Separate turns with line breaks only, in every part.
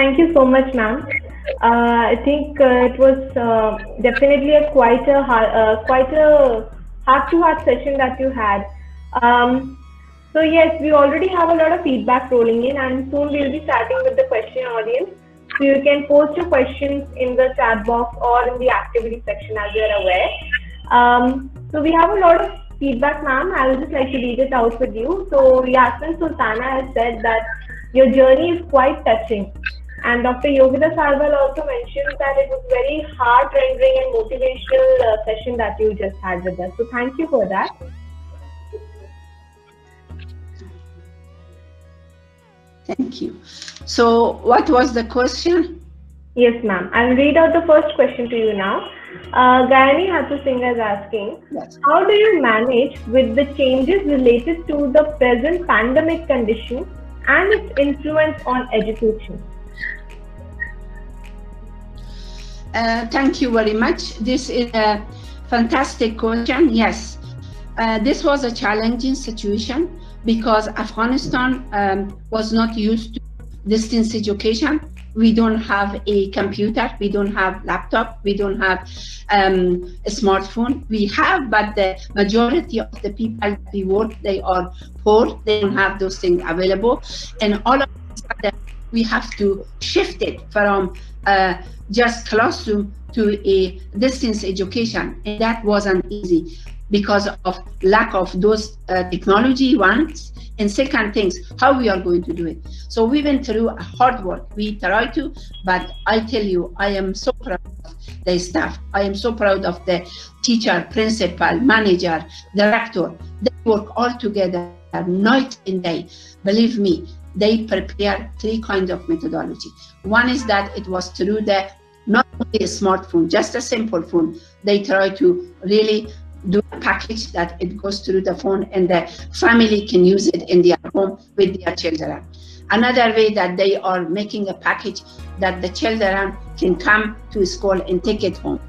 Thank you so much, ma'am. I think it was definitely quite a heart-to-heart session that you had. So yes, we already have a lot of feedback rolling in, and soon we'll be starting with the question audience. So you can post your questions in the chat box or in the activity section, as you're aware. So we have a lot of feedback, ma'am. I would just like to read it out with you. So Yasmin Sultana has said that your journey is quite touching. And Dr. Yogita Sarwal also mentioned that it was very heart-rending and motivational session that you just had with us. So thank you for that.
Thank you. So what was the question?
Yes, ma'am. I'll read out the first question to you now. Gayani Hatusingh is asking, yes, how do you manage with the changes related to the present pandemic condition and its influence on education?
Thank you very much. This is a fantastic question. Yes, this was a challenging situation because Afghanistan was not used to distance education. We don't have a computer, we don't have laptop, we don't have a smartphone. We have, but the majority of the people we work, they are poor, they don't have those things available. And all of a sudden, we have to shift it from just classroom to a distance education. And that wasn't easy because of lack of those technology ones. And second things, how we are going to do it. So we went through a hard work. We tried to, but I tell you, I am so proud of the staff. I am so proud of the teacher, principal, manager, director. They work all together night and day. Believe me, they prepare three kinds of methodology. One is that it was through the, not only a smartphone, just a simple phone. They try to really do a package that it goes through the phone and the family can use it in their home with their children. Another way that they are making a package that the children can come to school and take it home.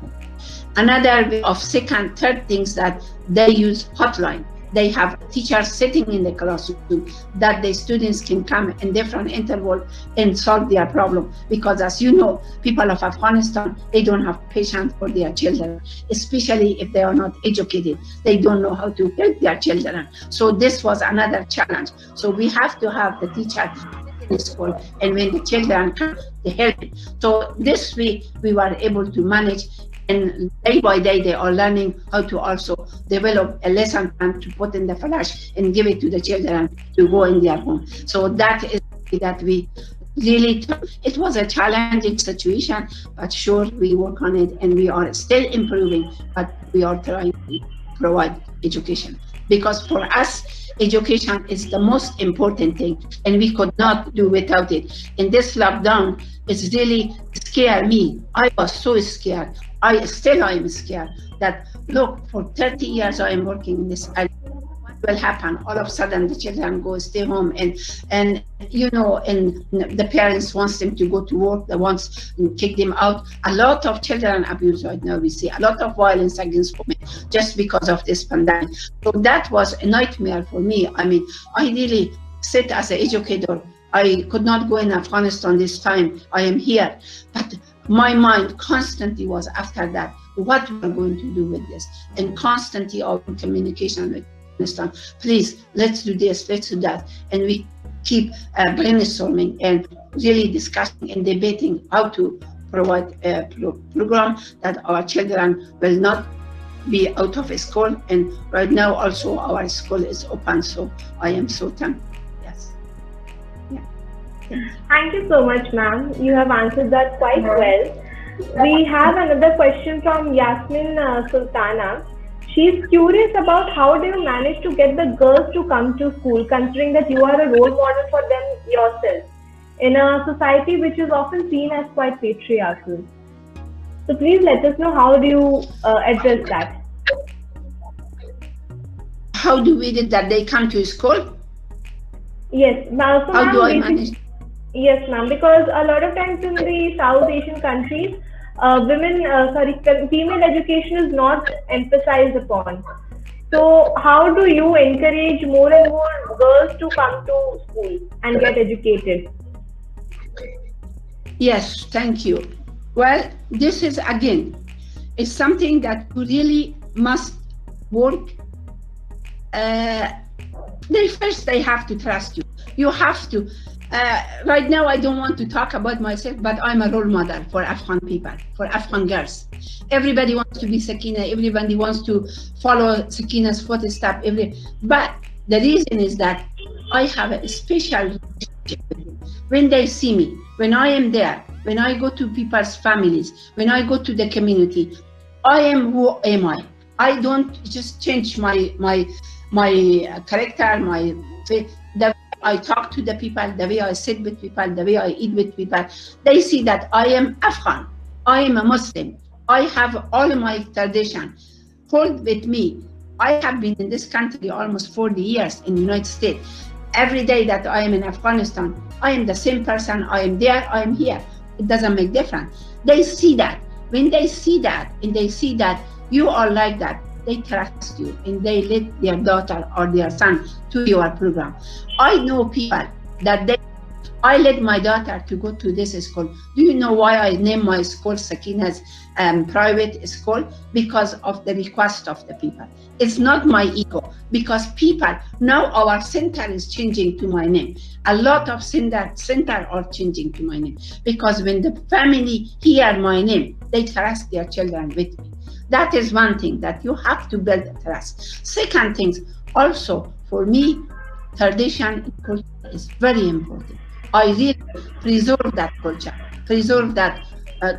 Another way of second, third things that they use hotline. They have teachers sitting in the classroom that the students can come in different intervals and solve their problem. Because as you know, people of Afghanistan, they don't have patience for their children, especially if they are not educated. They don't know how to help their children. So this was another challenge. So we have to have the teacher in school, and when the children come, they help. So this way, we were able to manage. And day by day, they are learning how to also develop a lesson plan to put in the flash and give it to the children to go in their home. So that is that we really, it was a challenging situation, but sure, we work on it and we are still improving, but we are trying to provide education. Because for us, education is the most important thing, and we could not do without it. And this lockdown is really scared me. I was so scared. I am scared that, look, for 30 years I am working in this area. What will happen? All of a sudden the children go stay home and you know, and the parents wants them to go to work, they want to kick them out. A lot of children abuse right now, we see a lot of violence against women just because of this pandemic. So that was a nightmare for me. I mean, I really sit as an educator. I could not go in Afghanistan this time. I am here, but my mind constantly was after that, what we're going to do with this, and constantly our communication with Afghanistan. Please, let's do this, let's do that, and we keep brainstorming and really discussing and debating how to provide a program that our children will not be out of school. And right now also our school is open, so I am so thankful. Yes. Yeah.
Thank you so much, ma'am. You have answered that quite well. We have another question from Yasmin Sultana. She's curious about how do you manage to get the girls to come to school, considering that you are a role model for them yourself, in a society which is often seen as quite patriarchal. So please let us know, how do you address that?
How do we do that they come to school?
Yes. Now, so
how do I manage?
Yes, ma'am, because a lot of times in the South Asian countries, female education is not emphasized upon. So how do you encourage more and more girls to come to school and get educated?
Yes, thank you. Well, this is again, it's something that you really must work. They have to trust you. You have to. Right now, I don't want to talk about myself, but I'm a role model for Afghan people, for Afghan girls. Everybody wants to be Sakena. Everybody wants to follow Sakena's footsteps. But the reason is that I have a special relationship with them. When they see me, when I am there, when I go to people's families, when I go to the community, I am who am I. I don't just change my character, the way I talk to the people, the way I sit with people, the way I eat with people. They see that I am Afghan, I am a Muslim, I have all my tradition hold with me. I have been in this country almost 40 years in the United States. Every day that I am in Afghanistan, I am the same person. I am there, I am here. It doesn't make difference. They see that. When they see that, and they see that you are like that, they trust you, and they let their daughter or their son to your program. I know people that I let my daughter to go to this school. Do you know why I named my school Sakena's private school? Because of the request of the people. It's not my ego, because people, now our center is changing to my name. A lot of center are changing to my name, because when the family hear my name, they trust their children with me. That is one thing that you have to build trust. Second thing, also for me, tradition and culture is very important. I really preserve that culture, preserve that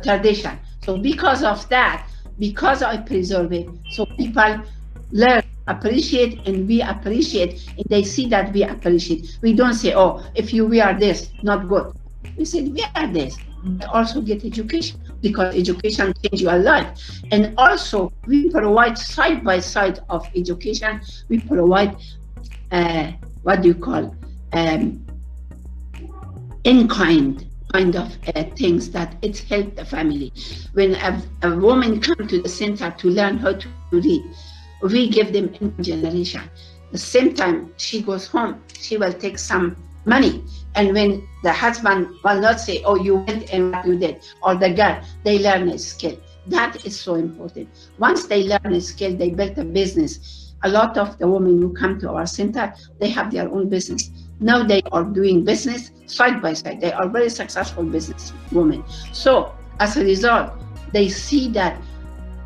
tradition. So because of that, because I preserve it, so people learn, appreciate, and we appreciate, and they see that we appreciate. We don't say, oh, if you wear this, not good. We said, wear this, but also get education, because education changes your life. And also, we provide side by side of education, we provide, what do you call, in-kind of things that it help the family. When a woman comes to the center to learn how to read, we give them in generation. The same time she goes home, she will take some money. And when the husband will not say, oh, you went and what you did, or the girl, they learn a skill. That is so important. Once they learn a skill, they build a business. A lot of the women who come to our center, they have their own business. Now they are doing business side by side. They are very successful business women. So as a result, they see that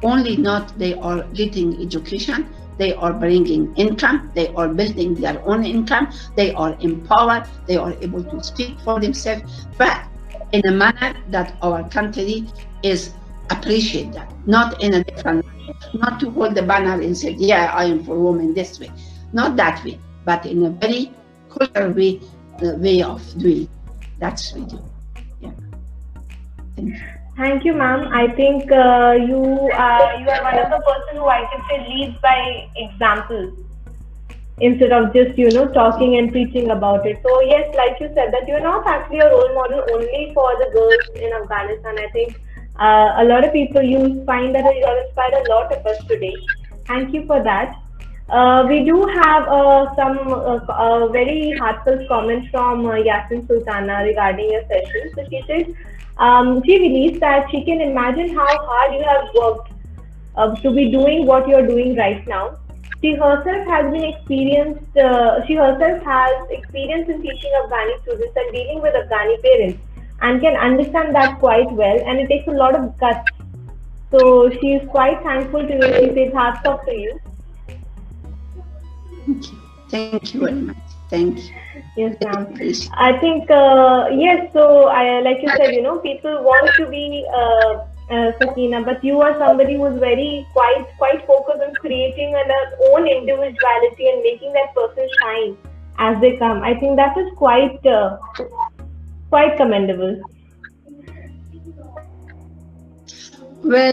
only not they are getting education, they are bringing income, they are building their own income, they are empowered, they are able to speak for themselves, but in a manner that our country is appreciate that, not in a different way, not to hold the banner and say, yeah, I am for women this way, not that way, but in a very cultural way of doing. That's what we do. Yeah. Thank you.
Thank you, ma'am. I think you are one of the person who I can say leads by example instead of just talking and preaching about it. So yes, like you said, that you're not actually a role model only for the girls in Afghanistan. I think a lot of people, you find that you have inspired a lot of us today. Thank you for that. We do have some very heartfelt comments from Yasin Sultana regarding your session. So she says, she believes that she can imagine how hard you have worked to be doing what you're doing right now. She herself has experience in teaching Afghani students and dealing with Afghani parents, and can understand that quite well, and it takes a lot of guts. So she is quite thankful to you. She says, hats off to you.
Thank you very much. Thank you.
Yes, ma'am. I think, yes, so like you said, people want to be Sakena, but you are somebody who's quite focused on creating their own individuality and making that person shine as they come. I think that is quite commendable.
Well,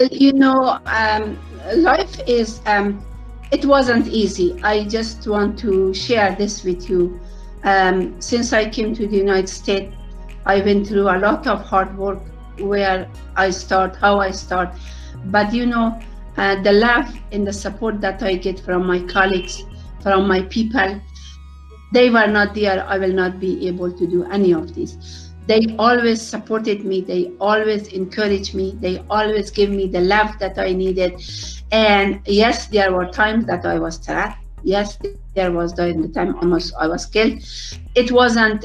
life is, it wasn't easy. I just want to share this with you. Since I came to the United States, I went through a lot of hard work, where I start, how I start. But the love and the support that I get from my colleagues, from my people, they were not there, I will not be able to do any of this. They always supported me. They always encouraged me. They always gave me the love that I needed. And yes, there were times that I was sad. Yes, there was during the time almost I was killed. It wasn't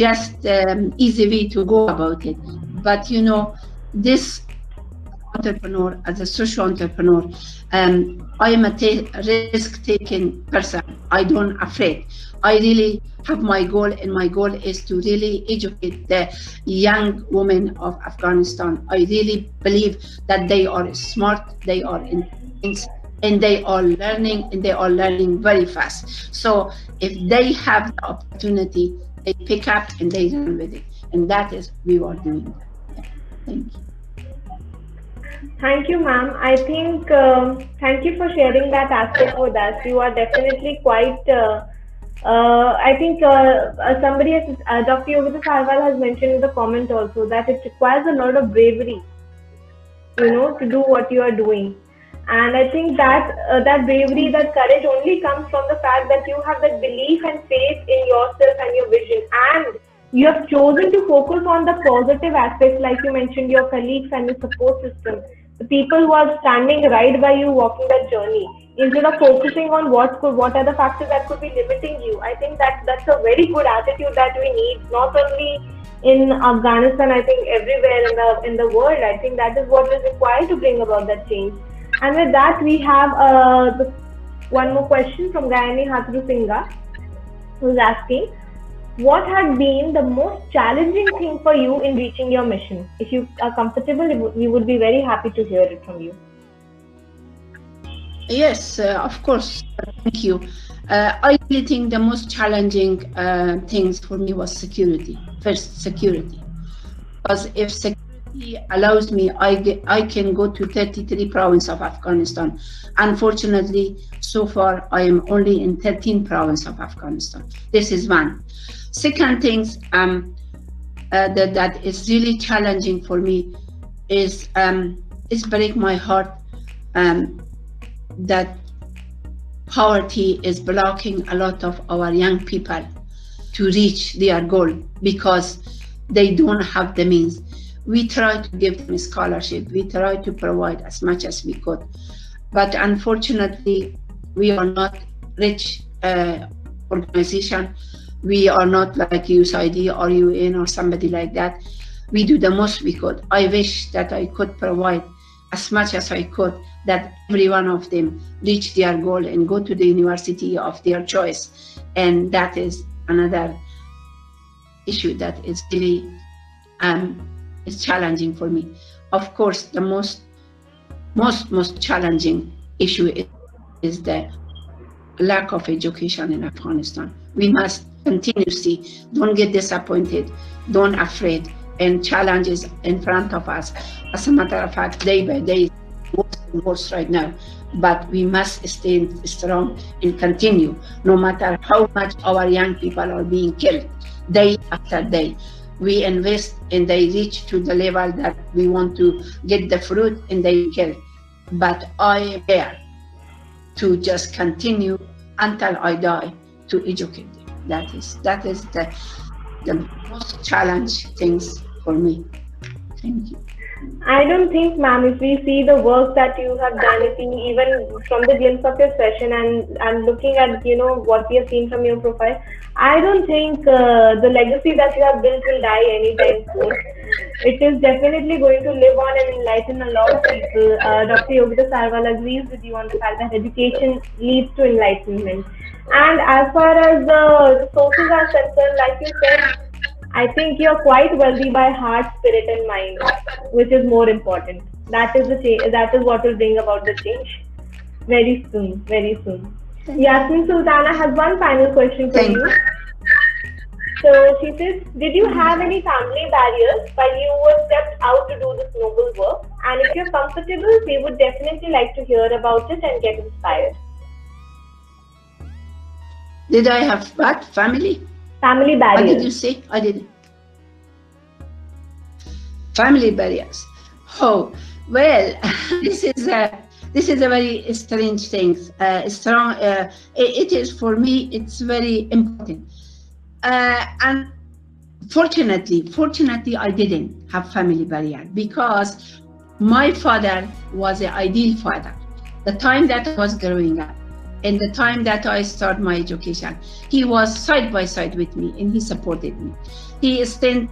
just easy way to go about it. But you know, this entrepreneur, as a social entrepreneur, I am a risk-taking person. I don't afraid. I really have my goal, and my goal is to really educate the young women of Afghanistan. I really believe that they are smart, they are intense, and they are learning, and they are learning very fast. So if they have the opportunity, they pick up and they run with it. And that is we are doing that. Yeah. Thank you.
Thank you, ma'am. I think, thank you for sharing that aspect with us. You are definitely quite, I think somebody, has, Dr. Yogita Sarwal has mentioned in the comment also that it requires a lot of bravery, you know, to do what you are doing. And I think that that bravery, that courage only comes from the fact that you have that belief and faith in yourself and your vision. And you have chosen to focus on the positive aspects, like you mentioned, your colleagues and your support system, the people who are standing right by you, walking that journey, instead of focusing on what are the factors that could be limiting you. I think that that's a very good attitude that we need, not only in Afghanistan, I think everywhere in the world. I think that is what is required to bring about that change. And with that, we have one more question from Gayani Hatru Singha, who's asking, what had been the most challenging thing for you in reaching your mission? If you are comfortable, we would be very happy to hear it from you.
Yes, of course. Thank you. I really think the most challenging things for me was security. First, security. Because if security allows me, I can go to 33 provinces of Afghanistan. Unfortunately, so far, I am only in 13 provinces of Afghanistan. This is one. Second things that is really challenging for me is break my heart that poverty is blocking a lot of our young people to reach their goal because they don't have the means. We try to give them a scholarship. We try to provide as much as we could. But unfortunately, we are not rich organization. We are not like USAID or UN or somebody like that. We do the most we could. I wish that I could provide as much as I could, that every one of them reach their goal and go to the university of their choice. And that is another issue that is really is challenging for me. Of course, the most challenging issue is the lack of education in Afghanistan. We must continuously, don't get disappointed, don't afraid, and challenges in front of us. As a matter of fact, day by day, worse and worse right now. But we must stay strong and continue, no matter how much our young people are being killed day after day. We invest and they reach to the level that we want to get the fruit and they kill. But I am there to just continue until I die to educate them. That is the most challenging things for me. Thank you.
I don't think, ma'am, if we see the work that you have done, if we, even from the glimpse of your session and looking at, you know, what we have seen from your profile, I don't think the legacy that you have built will die anytime soon. It is definitely going to live on and enlighten a lot of people. Dr. Yogita Sarwal agrees with you on the fact that education leads to enlightenment. And as far as the sources are concerned, like you said, I think you're quite wealthy by heart, spirit, and mind, which is more important. That is the change. That is what will bring about the change very soon. Very soon. Yasmin Sultana has one final question for you. So she says, did you have any family barriers while you were stepped out to do this noble work? And if you're comfortable, we would definitely like to hear about it and get inspired.
Did I have what? Family?
Family barriers.
What did you say? I didn't. Family barriers. Oh, well, this is a very strange thing. It is for me. It's very important. And Fortunately, I didn't have family barrier because my father was an ideal father. The time that I was growing up and the time that I started my education, he was side by side with me and he supported me. He stand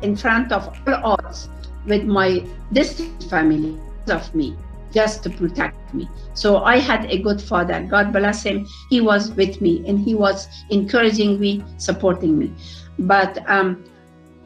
in front of all odds with my distant family of me, just to protect me. So I had a good father, God bless him. He was with me and he was encouraging me, supporting me. But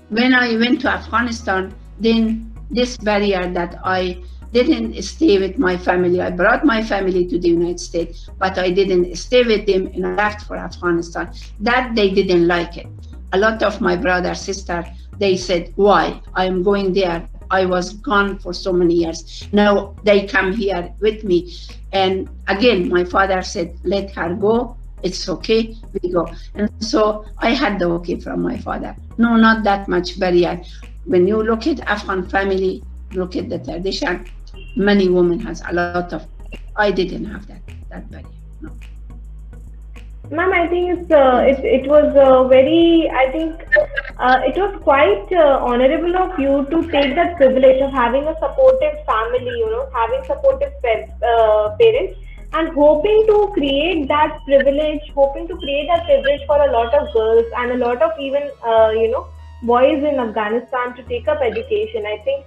when I went to Afghanistan, then this barrier that I didn't stay with my family. I brought my family to the United States, but I didn't stay with them and I left for Afghanistan. That they didn't like it. A lot of my brother, sister, they said, why? I am going there. I was gone for so many years. Now they come here with me. And again, my father said, let her go. It's okay, we go. And so I had the okay from my father. No, not that much barrier. When you look at Afghan family, look at the tradition, many women has a lot of, I didn't have that barrier, no.
Ma'am, I think it was very, I think it was quite honorable of you to take that privilege of having a supportive family, having supportive parents, and hoping to create that privilege for a lot of girls and a lot of even, boys in Afghanistan to take up education. I think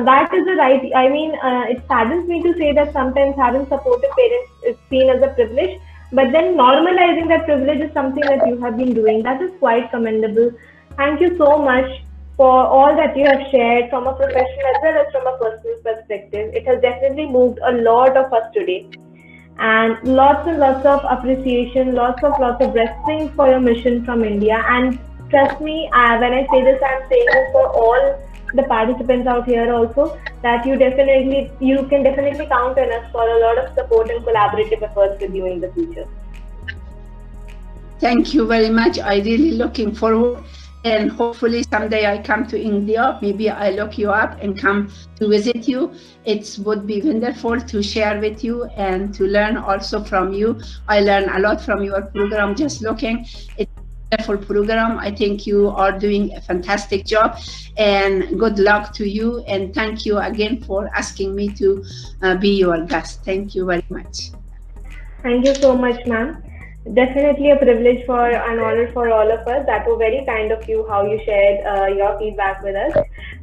that is the right, I mean, it saddens me to say that sometimes having supportive parents is seen as a privilege, but then normalizing that privilege is something that you have been doing. That is quite commendable. Thank you so much for all that you have shared from a professional as well as from a personal perspective. It has definitely moved a lot of us today. And lots of appreciation, lots of blessings for your mission from India. And trust me, when I say this, I'm saying this for all the participants out here also, that you can definitely count on us for a lot of support and collaborative efforts with you in the future.
Thank you very much. I really looking forward, and hopefully someday I come to India. Maybe I look you up and come to visit you. It would be wonderful to share with you and to learn also from you. I learn a lot from your program just looking. It's a wonderful program. I think you are doing a fantastic job, and good luck to you. And thank you again for asking me to be your guest. Thank you very much.
Thank you so much, ma'am. Definitely a privilege for an honor for all of us. That was very kind of you, how you shared your feedback with us.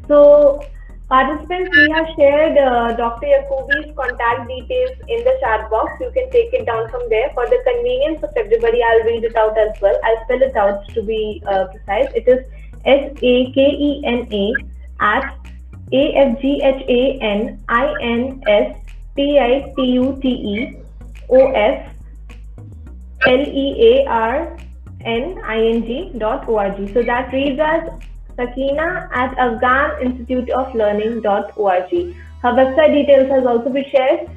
So, participants, we have shared Dr. Yacoobi's contact details in the chat box. You can take it down from there. For the convenience of everybody, I'll read it out as well. I'll spell it out to be precise. It is SAKENA at Afghanistan.learning.org. So that reads as Sakena at Afghan Institute of Learning.org. Her website details has also been shared.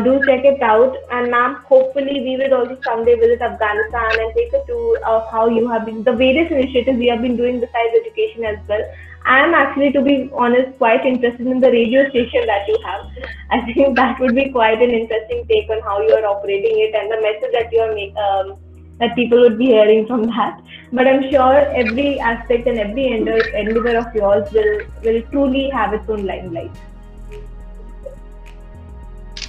Do check it out. And ma'am, hopefully we will also someday visit Afghanistan and take a tour of how you have been, the various initiatives you have been doing besides education as well. I am actually, to be honest, quite interested in the radio station that you have. I think that would be quite an interesting take on how you are operating it and the message that you are that people would be hearing from that. But I'm sure every aspect and every endeavor of yours will truly have its own limelight.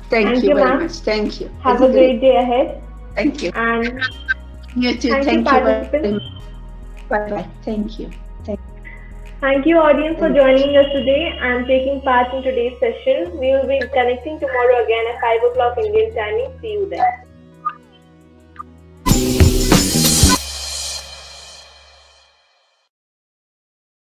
Thank you very much. Thank you.
Have a great day ahead.
Thank you.
And
you too. Thank you very much. Bye-bye. Thank you.
Thank you, audience, for joining us today and taking part in today's session. We will be connecting tomorrow again at 5 o'clock Indian timing. See you then.